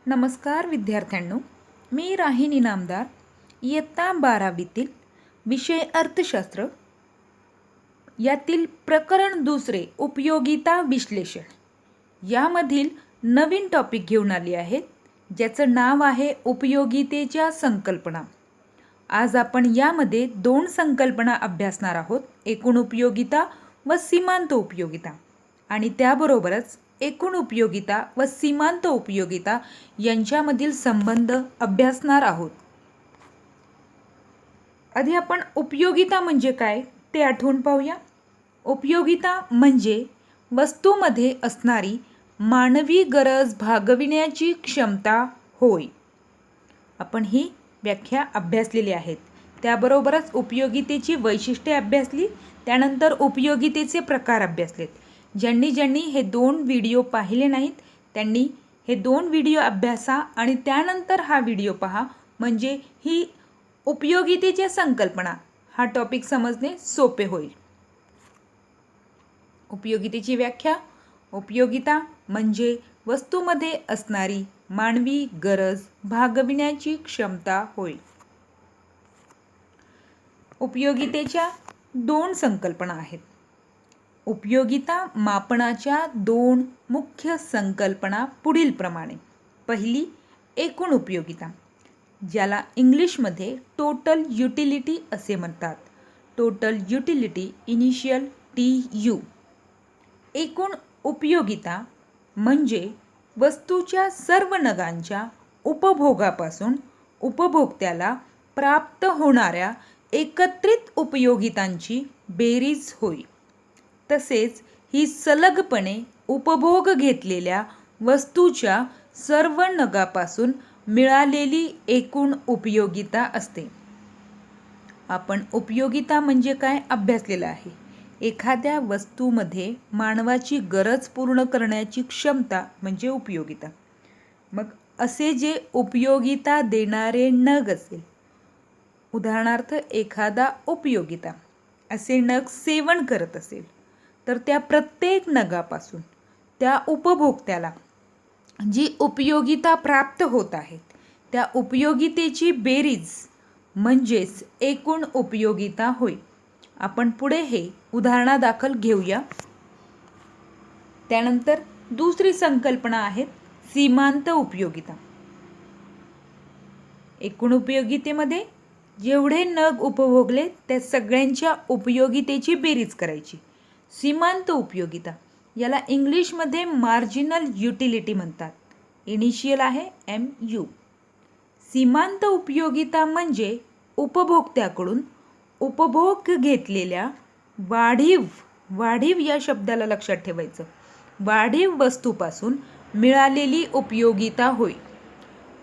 नमस्कार विद्यार्थ्यांनो, मी राहिनी इनामदार इयत्ता 12वीतील विषय अर्थशास्त्र यातील प्रकरण दुसरे उपयोगिता विश्लेषण यामधील नवीन टॉपिक घेऊन आली आहे, ज्याचं नाव आहे उपयोगितेच्या संकल्पना। आज आपण यामध्ये दोन संकल्पना अभ्यासणार आहोत, एकूण उपयोगिता व सीमांत उपयोगिता, आणि त्याबरोबरच एकूण उपयोगिता व सीमांत उपयोगिता यांच्यामधील संबंध अभ्यासणार आहोत। आधी आपण उपयोगिता म्हणजे काय ते आठवून पाहूया। उपयोगिता म्हणजे वस्तूमध्ये असणारी मानवी गरज भागविण्याची क्षमता होय। आपण ही व्याख्या अभ्यासलेली आहेत। त्याबरोबरच उपयोगितेची वैशिष्ट्ये अभ्यासली, त्यानंतर उपयोगितेचे प्रकार अभ्यासलेत। ज्यांनी हे दोन व्हिडिओ पाहिले नाहीत त्यांनी हे दोन व्हिडिओ अभ्यासा आणि त्यानंतर हा व्हिडिओ पहा, म्हणजे ही उपयोगितेच्या संकल्पना हा टॉपिक समजणे सोपे होईल। उपयोगितेची व्याख्या: उपयोगिता म्हणजे वस्तूमध्ये असणारी मानवी गरज भागविण्याची क्षमता होय। उपयोगितेच्या दोन संकल्पना आहेत। उपयोगिता मापनाच्या दोन मुख्य संकल्पना पुढील प्रमाणे। पहिली एकूण उपयोगिता, ज्याला इंग्लिशमध्ये टोटल युटिलिटी असे म्हणतात। Total utility, initial TU। एकूण उपयोगिता म्हणजे वस्तूच्या सर्व नगांच्या उपभोगापासून उपभोक्त्याला प्राप्त होणाऱ्या एकत्रित उपयोगितांची बेरीज होय। तसेच ही सलगपणे उपभोग घेतलेल्या वस्तूच्या सर्व नगापासून मिळालेली एकूण उपयोगिता असते। आपण उपयोगिता म्हणजे काय अभ्यासलेलं आहे। एखाद्या वस्तूमध्ये मानवाची गरज पूर्ण करण्याची क्षमता म्हणजे उपयोगिता। मग असे जे उपयोगिता देणारे नग असेल, उदाहरणार्थ एखादा उपयोगिता असे नग सेवन करत असेल, तर त्या प्रत्येक नगापासून त्या उपभोक्त्याला जी उपयोगिता प्राप्त होत आहेत त्या उपयोगितेची बेरीज म्हणजेच एकूण उपयोगिता होय। आपण पुढे हे उदाहरणादाखल घेऊया। त्यानंतर दुसरी संकल्पना आहे सीमांत उपयोगिता। एकूण उपयोगितेमध्ये जेवढे नग उपभोगले त्या सगळ्यांच्या उपयोगितेची बेरीज करायची। सीमांत उपयोगिता याला इंग्लिशमध्ये मार्जिनल युटिलिटी म्हणतात। इनिशियल आहे MU। सीमांत उपयोगिता म्हणजे उपभोक्त्याकडून उपभोग घेतलेल्या वाढीव या शब्दाला लक्षात ठेवायचं, वाढीव वस्तूपासून मिळालेली उपयोगिता होय।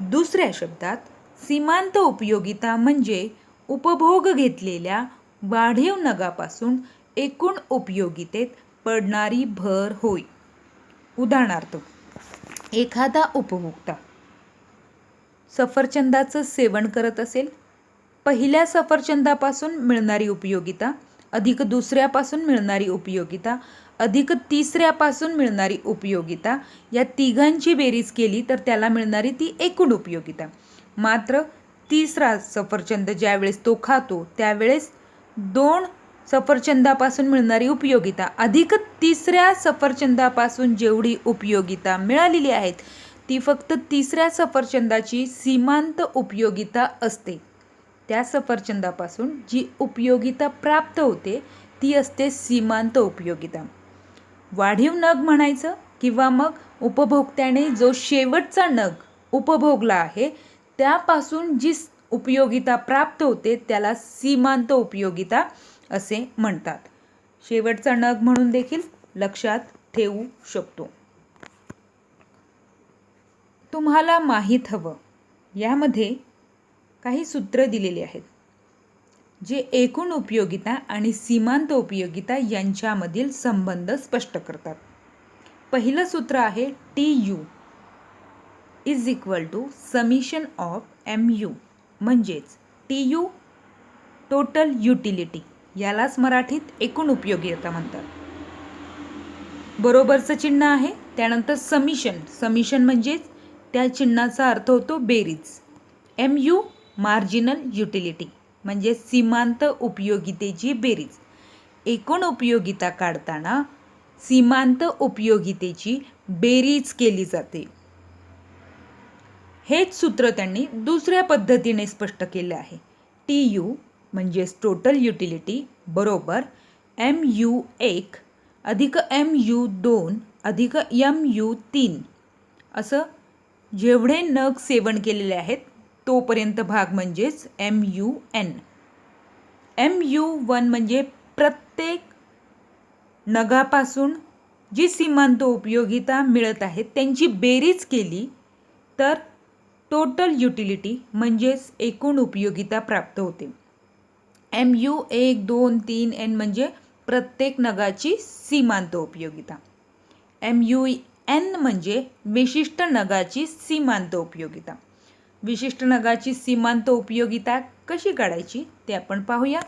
दुसऱ्या शब्दात सीमांत उपयोगिता म्हणजे उपभोग घेतलेल्या वाढीव नगापासून एकूण उपयोगितेत पडणारी भर होय। उदाहरणार्थ एखादा उपभोक्ता सफरचंदाचं सेवन करत असेल, पहिल्या सफरचंदापासून मिळणारी उपयोगिता अधिक दुसऱ्यापासून मिळणारी उपयोगिता अधिक तिसऱ्यापासून मिळणारी उपयोगिता या तिघांची बेरीज केली तर त्याला मिळणारी ती एकूण उपयोगिता। मात्र तिसरा सफरचंद ज्यावेळेस तो खातो त्यावेळेस 2 सफरचंदापासून मिळणारी उपयोगिता अधिक तिसऱ्या सफरचंदापासून जेवढी उपयोगिता मिळालेली आहेत ती फक्त तिसऱ्या सफरचंदाची सीमांत उपयोगिता असते। त्या सफरचंदापासून जी उपयोगिता प्राप्त होते ती असते सीमांत उपयोगिता। वाढीव नग म्हणायचं किंवा मग उपभोक्त्याने जो शेवटचा नग उपभोगला आहे त्यापासून जी उपयोगिता प्राप्त होते त्याला सीमांत उपयोगिता असे म्हणतात। शेवटचा नग म्हणून देखील लक्षात ठेवू शकतो। तुम्हाला माहीत हवं, यामध्ये काही सूत्र दिलेली आहेत जे एकूण उपयोगिता आणि सीमांत उपयोगिता यांच्यामधील संबंध स्पष्ट करतात। पहिलं सूत्र आहे TU = समेशन ऑफ MU, म्हणजेच TU टोटल युटिलिटी, यालाच मराठीत एकूण उपयोगिता म्हणतात। बरोबरचं चिन्ह आहे, त्यानंतर समेशन म्हणजे त्या चिन्हाचा अर्थ होतो बेरीज. MU मार्जिनल युटिलिटी म्हणजे सीमांत उपयोगितेची बेरीज. एकूण उपयोगिता काढताना सीमांत उपयोगितेची बेरीज केली जाते. हेच सूत्र त्यांनी दुसऱ्या पद्धतीने स्पष्ट केले आहे. TU म्हणजेच टोटल युटिलिटी बरोबर MU1 अधिक MU2 अधिक MU3 असं जेवढे नग सेवन केलेले आहेत तोपर्यंत भाग म्हणजेच MUN. MU1 म्हणजे प्रत्येक नगापासून जी सीमांत उपयोगिता मिळत आहे त्यांची बेरीज केली तर टोटल युटिलिटी म्हणजेच एकूण उपयोगिता प्राप्त होते. MU1, 2, 3, N म्हणजे प्रत्येक नगाची सीमांत उपयोगिता. MUN म्हणजे विशिष्ट नगाची सीमांत उपयोगिता. विशिष्ट नगाची सीमांत उपयोगिता कशी काढायची ते आपण पाहूया.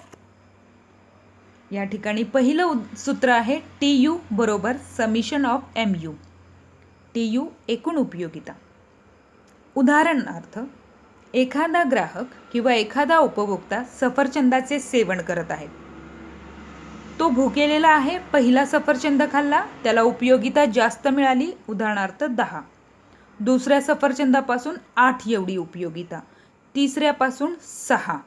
या ठिकाणी पहिलं सूत्र आहे TU बरोबर समिशन ऑफ MU. TU एकूण उपयोगिता. उदाहरणार्थ एखादा ग्राहक किंवा एखादा उपभोक्ता सफरचंदाचे सेवन करत आहे. तो भुकेलेला आहे. पहिला सफरचंद खाल्ला, त्याला उपयोगिता जास्त मिळाली, उदाहरणार्थ 10. दुसऱ्या सफरचंदापासून 8 एवढी उपयोगिता, तिसऱ्यापासून 6,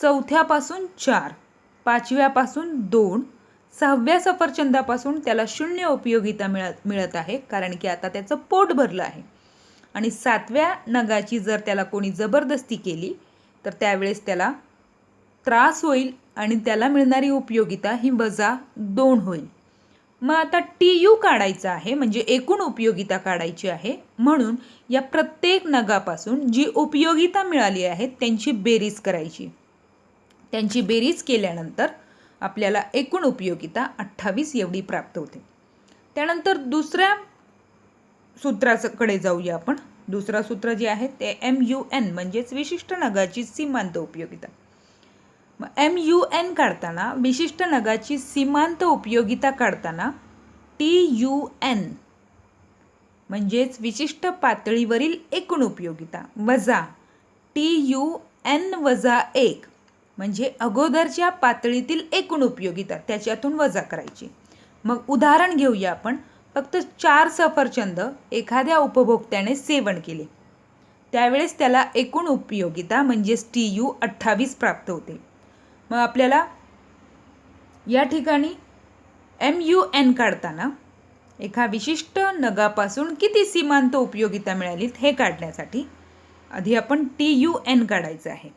चौथ्यापासून 4, पाचव्यापासून 2, 6व्या सफरचंदापासून त्याला 0 उपयोगिता मिळत आहे कारण की आता त्याचं पोट भरलं आहे. आणि 7व्या नगाची जर त्याला कोणी जबरदस्ती केली तर त्यावेळेस त्याला त्रास होईल आणि त्याला मिळणारी उपयोगिता ही -2 होईल. मग आता TU काढायचा आहे म्हणजे एकूण उपयोगिता काढायची आहे. म्हणून या प्रत्येक नगापासून जी उपयोगिता मिळाली आहे त्यांची बेरीज करायची. त्यांची बेरीज केल्यानंतर आपल्याला एकूण उपयोगिता 28 एवढी प्राप्त होते. त्यानंतर दुसऱ्या सूत्राकडे जाऊया आपण. दुसरा सूत्र जे आहे ते MUN म्हणजेच विशिष्ट नगाची सीमांत उपयोगिता. MUN काढताना विशिष्ट नगाची सीमांत उपयोगिता काढताना TUN म्हणजेच विशिष्ट पातळीवरील एकूण उपयोगिता वजा TUN-1 म्हणजे अगोदरच्या पातळीतील एकूण उपयोगिता त्याच्यातून वजा करायची. मग उदाहरण घेऊया आपण. फक्त 4 सफरचंद एखाद्या उपभोक्त्याने सेवन केले त्यावेळेस त्याला एकूण उपयोगिता म्हणजेच TU 28 प्राप्त होते. मग आपल्याला या ठिकाणी MUN काढताना एका विशिष्ट नगापासून किती सीमांत उपयोगिता मिळाली हे काढण्यासाठी आधी आपण TUN काढायचं आहे.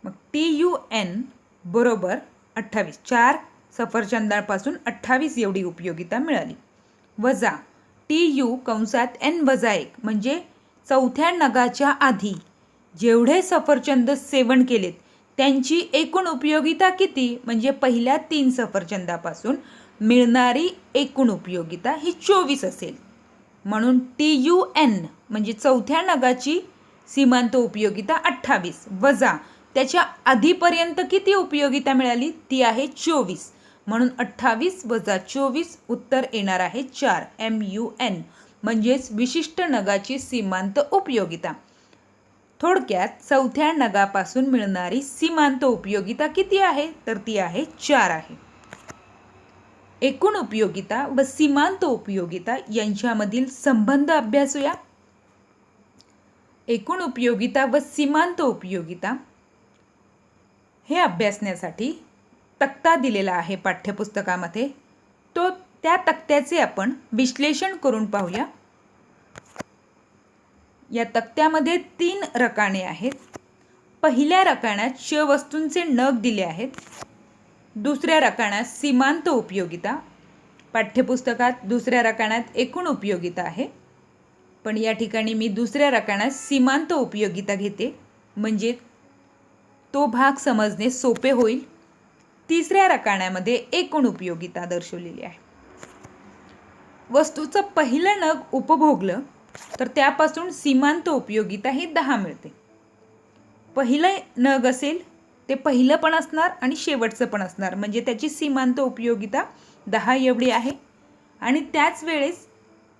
मग TUN बरोबर 28, 4 सफरचंदापासून 28 एवढी उपयोगिता मिळाली वजा TU कंसात N-1 म्हणजे चौथ्या नगाच्या आधी जेवढे सफरचंद सेवन केलेत त्यांची एकूण उपयोगिता किती म्हणजे पहिल्या 3 सफरचंदापासून मिळणारी एकूण उपयोगिता ही 24 असेल. म्हणून TUN म्हणजे चौथ्या नगाची सीमांत उपयोगिता 28 वजा त्याच्या आधीपर्यंत किती उपयोगिता मिळाली ती आहे 24. म्हणून 28 वजा 24 उत्तर येणार आहे 4. MUN म्हणजेच विशिष्ट नगाची सीमांत उपयोगिता. थोडक्यात चौथ्या नगापासून मिळणारी सीमांत उपयोगिता किती आहे तर ती आहे 4 आहे. एकूण उपयोगिता व सीमांत उपयोगिता यांच्यामधील संबंध अभ्यासूया. एकूण उपयोगिता व सीमांत उपयोगिता हे अभ्यासण्यासाठी तक्ता दिलेला आहे पाठ्यपुस्तकामध्ये. त्या तक्त्याचे आपण विश्लेषण करून पाहूया. या तक्त्यामध्ये 3 रकाने आहेत. पहिल्या रकान्यात श वस्तूंचे नग दिले आहेत. दुसऱ्या रकान्यात सीमांत उपयोगिता. पाठ्यपुस्तकात दुसऱ्या रकान्यात एकूण उपयोगिता आहे पण या ठिकाणी मी दुसऱ्या रकान्यात सीमांत उपयोगिता घेते म्हणजे तो भाग समजणे सोपे होईल. तिसऱ्या रकान्यामध्ये एकूण उपयोगिता दर्शवलेली आहे. वस्तूचं पहिलं नग उपभोगलं तर त्यापासून सीमांत उपयोगिता ही 10 मिळते. पहिलं नग असेल ते पहिलं पण असणार आणि शेवटचं पण असणार म्हणजे त्याची सीमांत उपयोगिता 10 एवढी आहे. आणि त्याच वेळेस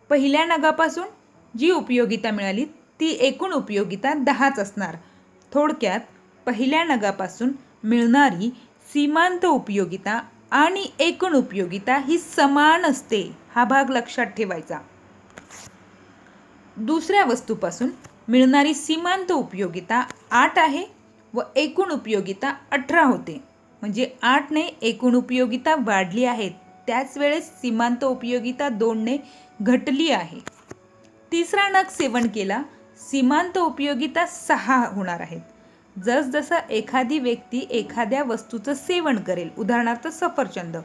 पहिल्या नगापासून जी उपयोगिता मिळाली ती एकूण उपयोगिता 10च असणार. थोडक्यात पहिल्या नगापासून मिळणारी सीमांत उपयोगिता आणि एकूण उपयोगिता ही समान असते. हा भाग लक्षात ठेवायचा. दुसऱ्या वस्तूपासून मिळणारी सीमांत उपयोगिता 8 आहे व एकूण उपयोगिता 18 होते. म्हणजे 8ने एकूण उपयोगिता वाढली आहे. त्याच वेळेस सीमांत उपयोगिता 2ने घटली आहे. तिसरा नग सेवन केला, सीमांत उपयोगिता 6 होणार आहेत. जसजसं एखादी व्यक्ती एखाद्या वस्तूचं सेवन करेल, उदाहरणार्थ सफरचंद,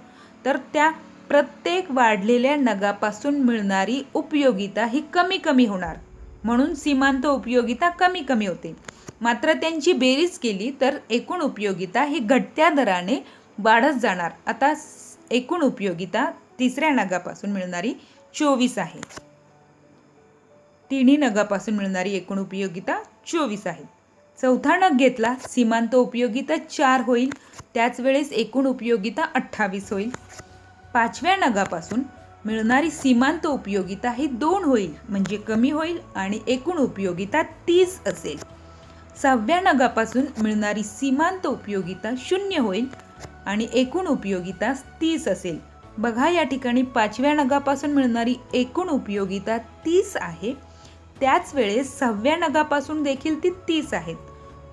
तर त्या प्रत्येक वाढलेल्या नगापासून मिळणारी उपयोगिता ही कमी कमी होणार. म्हणून सीमांत उपयोगिता कमी कमी होते. मात्र त्यांची बेरीज केली तर एकूण उपयोगिता ही घटत्या दराने वाढत जाणार. आता एकूण उपयोगिता तिसऱ्या नगापासून मिळणारी 24 आहे. तिन्ही नगापासून मिळणारी एकूण उपयोगिता 24 आहे. चौथा नग घेतला, सीमांत उपयोगिता 4 होईल. त्याच वेळेस एकूण उपयोगिता 28 होईल. पाचव्या नगापासून मिळणारी सीमांत उपयोगिता ही 2 होईल, म्हणजे कमी होईल आणि एकूण उपयोगिता 30 असेल. सहाव्या नगापासून मिळणारी सीमांत उपयोगिता 0 होईल आणि एकूण उपयोगिता 30 असेल. बघा या ठिकाणी पाचव्या नगापासून मिळणारी एकूण उपयोगिता 30 आहे. त्याच वेळेस सहाव्या नगापासून देखील ती 30 आहेत.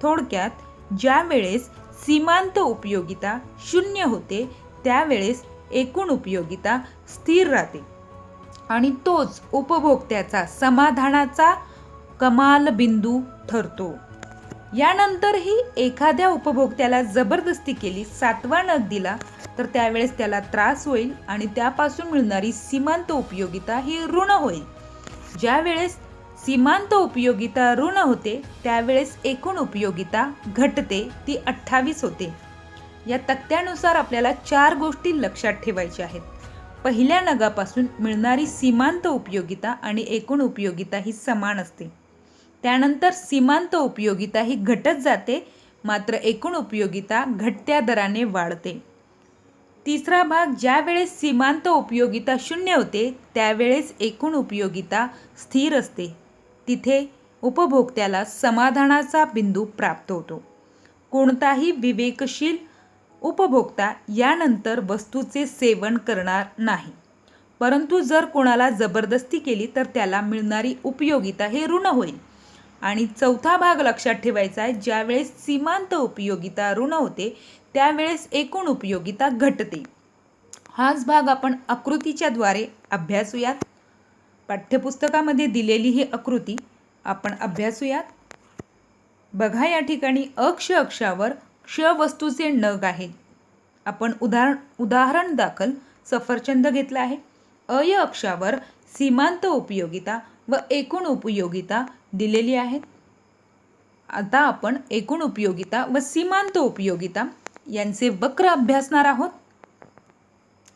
थोडक्यात ज्या वेळेस सीमांत उपयोगिता 0 होते त्यावेळेस एकूण उपयोगिता स्थिर राहते आणि तोच उपभोक्त्याचा समाधानाचा कमाल बिंदू ठरतो. यानंतरही एखाद्या उपभोक्त्याला जबरदस्ती केली, 7वा नग दिला, तर त्यावेळेस त्याला त्रास होईल आणि त्यापासून मिळणारी सीमांत उपयोगिता ही ऋण होईल. ज्या वेळेस सीमांत उपयोगिता ऋण होते त्यावेळेस एकूण उपयोगिता घटते, ती 28 होते. या तक्त्यानुसार आपल्याला 4 गोष्टी लक्षात ठेवायच्या आहेत. पहिल्या नगापासून मिळणारी सीमांत उपयोगिता आणि एकूण उपयोगिता ही समान असते. त्यानंतर सीमांत उपयोगिता ही घटत जाते, मात्र एकूण उपयोगिता घटत्या दराने वाढते. तिसरा भाग, ज्या वेळेस सीमांत उपयोगिता 0 होते त्यावेळेस एकूण उपयोगिता स्थिर असते. तिथे उपभोक्त्याला समाधानाचा बिंदू प्राप्त होतो. कोणताही विवेकशील उपभोक्ता यानंतर वस्तूचे सेवन करणार नाही. परंतु जर कोणाला जबरदस्ती केली तर त्याला मिळणारी उपयोगिता हे ऋण होईल. आणि चौथा भाग लक्षात ठेवायचा आहे, ज्यावेळेस सीमांत उपयोगिता ऋण होते त्यावेळेस एकूण उपयोगिता घटते. हाच भाग आपण आकृतीच्या द्वारे अभ्यासूयात. पाठ्यपुस्तकामध्ये दिलेली ही आकृती आपण अभ्यासूयात. बघा या ठिकाणी अक्ष अक्षावर क्ष वस्तूचे नग आहेत. आपण उदाहरण दाखल सफरचंद घेतला आहे. अय अक्षावर सीमांत उपयोगिता व एकूण उपयोगिता दिलेली आहेत. आता आपण एकूण उपयोगिता व सीमांत उपयोगिता यांचे वक्र अभ्यासणार आहोत.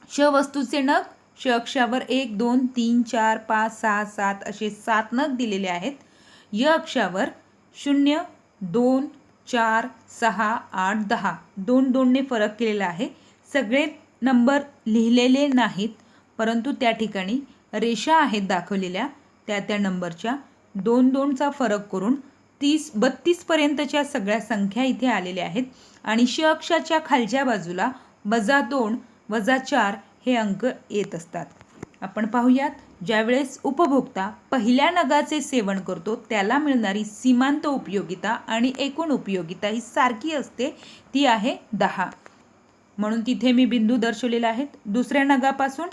क्ष वस्तूचे नग क्ष अक्षावर 1 2 3 4 5 6 7 असे 7 नग दिलेले आहेत. य अक्षावर 0 2 4 6 8 10 2 2ने फरक केलेला आहे. सगळे नंबर लिहिलेले नाहीत, परंतु त्या ठिकाणी रेषा आहेत दाखवलेल्या, त्या नंबरच्या 2 2चा फरक करून 32 पर्यंतच्या सगळ्या संख्या इथे आलेल्या आहेत. आणि श अक्षाच्या खालच्या बाजूला -2 -4 हे अंक येत असतात. आपण पाहूयात, ज्यावेळेस उपभोक्ता पहिल्या नगाचे सेवन करतो त्याला मिळणारी सीमांत उपयोगिता आणि एकूण उपयोगिता ही सारखी असते, ती आहे 10. म्हणून तिथे मी बिंदू दर्शवलेला आहेत. दुसऱ्या नगापासून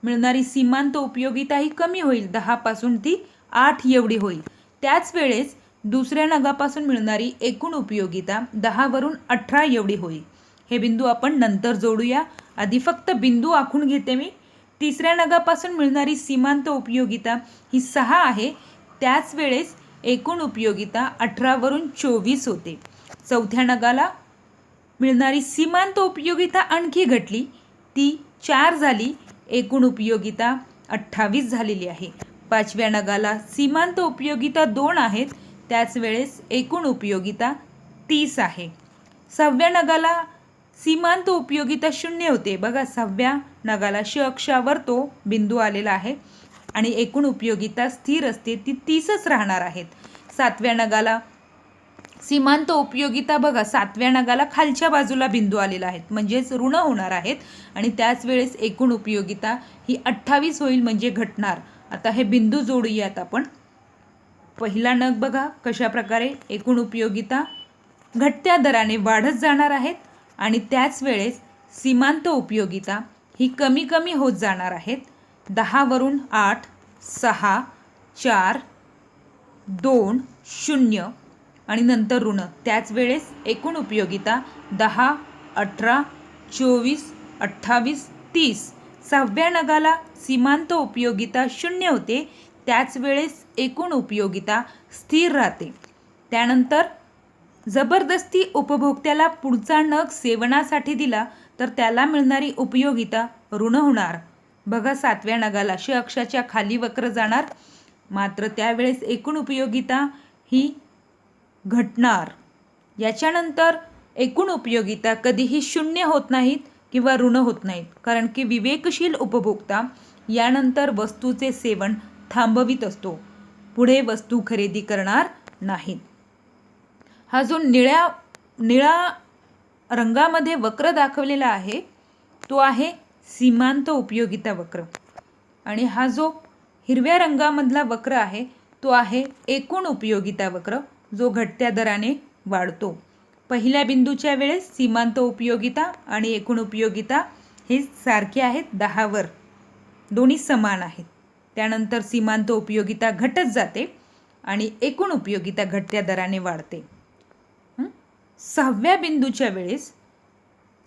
मिळणारी सीमांत उपयोगिता ही कमी होईल, 10 पासून ती 8 एवढी होईल. त्याच वेळेस दुसऱ्या नगापासून मिळणारी एकूण उपयोगिता 10 वरून 18 एवढी होईल. हे बिंदू आपण नंतर जोडूया. आधी फक्त बिंदू आखून घेते मी. तिसऱ्या नगापासून मिळणारी सीमांत उपयोगिता ही 6 आहे. त्याच वेळेस एकूण उपयोगिता 18 वरून 24 होते. चौथ्या नगाला मिळणारी सीमांत उपयोगिता आणखी घटली, ती 4 झाली. एकूण उपयोगिता 28 झालेली आहे. पाचव्या नगाला सीमांत उपयोगिता 2 आहेत. त्याच वेळेस एकूण उपयोगिता 30 आहे. सहाव्या नगाला सीमांत उपयोगिता 0 होते. बघा 6व्या नगाला श अक्षावर तो बिंदू आलेला आहे आणि एकूण उपयोगिता स्थिर असते ती 30च राहणार आहेत. 7व्या नगाला सीमांत उपयोगिता बघा, 7व्या नगाला खालच्या बाजूला बिंदू आलेला आहे म्हणजेच ऋण होणार आहेत आणि त्याच वेळेस एकूण उपयोगिता ही 28 होईल म्हणजे घटणार. आता हे बिंदू जोडूयात आपण. पहिला नग बघा कशा प्रकारे एकूण उपयोगिता घटत्या दराने वाढत जाणार आहेत आणि त्याच वेळेस सीमांत उपयोगिता ही कमी कमी होत जाणार आहेत. 10 वरून 8, 6, 4, 2, 0 आणि नंतर ऋण. त्याच वेळेस एकूण उपयोगिता 10, 18, 24, 28, 30. 6व्या नगाला सीमांत उपयोगिता 0 होते, त्याच वेळेस एकूण उपयोगिता स्थिर राहते. त्यानंतर जबरदस्ती उपभोक्त्याला पुढचा नग सेवनासाठी दिला तर त्याला मिळणारी उपयोगिता ऋण होणार. बघा 7व्या नगाला श अक्षाच्या खाली वक्र जाणार, मात्र त्यावेळेस एकूण उपयोगिता ही घटणार. याच्यानंतर एकूण उपयोगिता कधीही 0 होत नाहीत किंवा ऋण होत नाहीत, कारण की विवेकशील उपभोक्ता यानंतर वस्तूचे सेवन थांबवित असतो, पुढे वस्तू खरेदी करणार नाहीत. हा जो निळा रंगामध्ये वक्र दाखवलेला आहे तो आहे सीमांत उपयोगिता वक्र आणि हा जो हिरव्या रंगामधला वक्र आहे तो आहे एकूण उपयोगिता वक्र, जो घटत्या दराने वाढतो. पहिल्या बिंदूच्या वेळेस सीमांत उपयोगिता आणि एकूण उपयोगिता हे सारखे आहेत, 10 वर दोन्ही समान आहेत. त्यानंतर सीमांत उपयोगिता घटत जाते आणि एकूण उपयोगिता घटत्या दराने वाढते. 6व्या बिंदूच्या वेळेस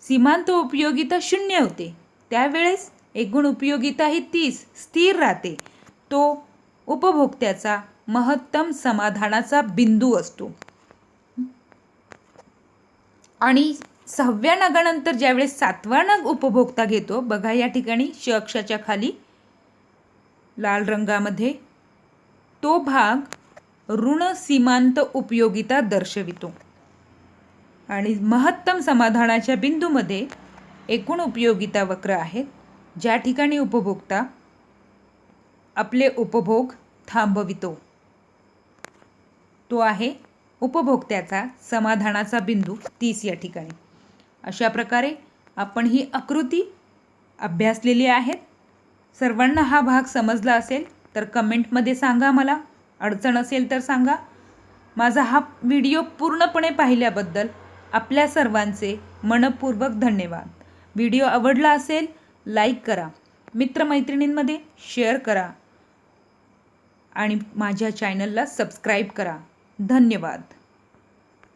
सीमांत उपयोगिता 0 होते, त्यावेळेस एकूण उपयोगिता ही 30 स्थिर राहते. तो उपभोक्त्याचा महत्तम समाधानाचा बिंदू असतो. आणि 6व्या नगानंतर ज्यावेळेस 7वा नग उपभोक्ता घेतो, बघा या ठिकाणी श अक्षाच्या खाली लाल रंगामध्ये, तो भाग ऋण सीमांत उपयोगिता दर्शवितो आणि महत्तम समाधानाच्या बिंदूमध्ये एकूण उपयोगिता वक्र आहेत, ज्या ठिकाणी उपभोक्ता आपले उपभोग थांबवितो. तो आहे उपभोक्त्याचा समाधानाचा बिंदू 30 या ठिकाणी. अशा प्रकारे आपण ही आकृती अभ्यासलेली आहेत. सर्वांना हा भाग समजला असेल तर कमेंटमध्ये सांगा, मला अडचण असेल तर सांगा. माझा हा व्हिडिओ पूर्णपणे पाहिल्याबद्दल आपल्या सर्वांचे मनपूर्वक धन्यवाद. व्हिडिओ आवडला असेल लाईक करा, मित्रमैत्रिणींमध्ये शेअर करा आणि माझ्या चॅनलला सबस्क्राईब करा. धन्यवाद.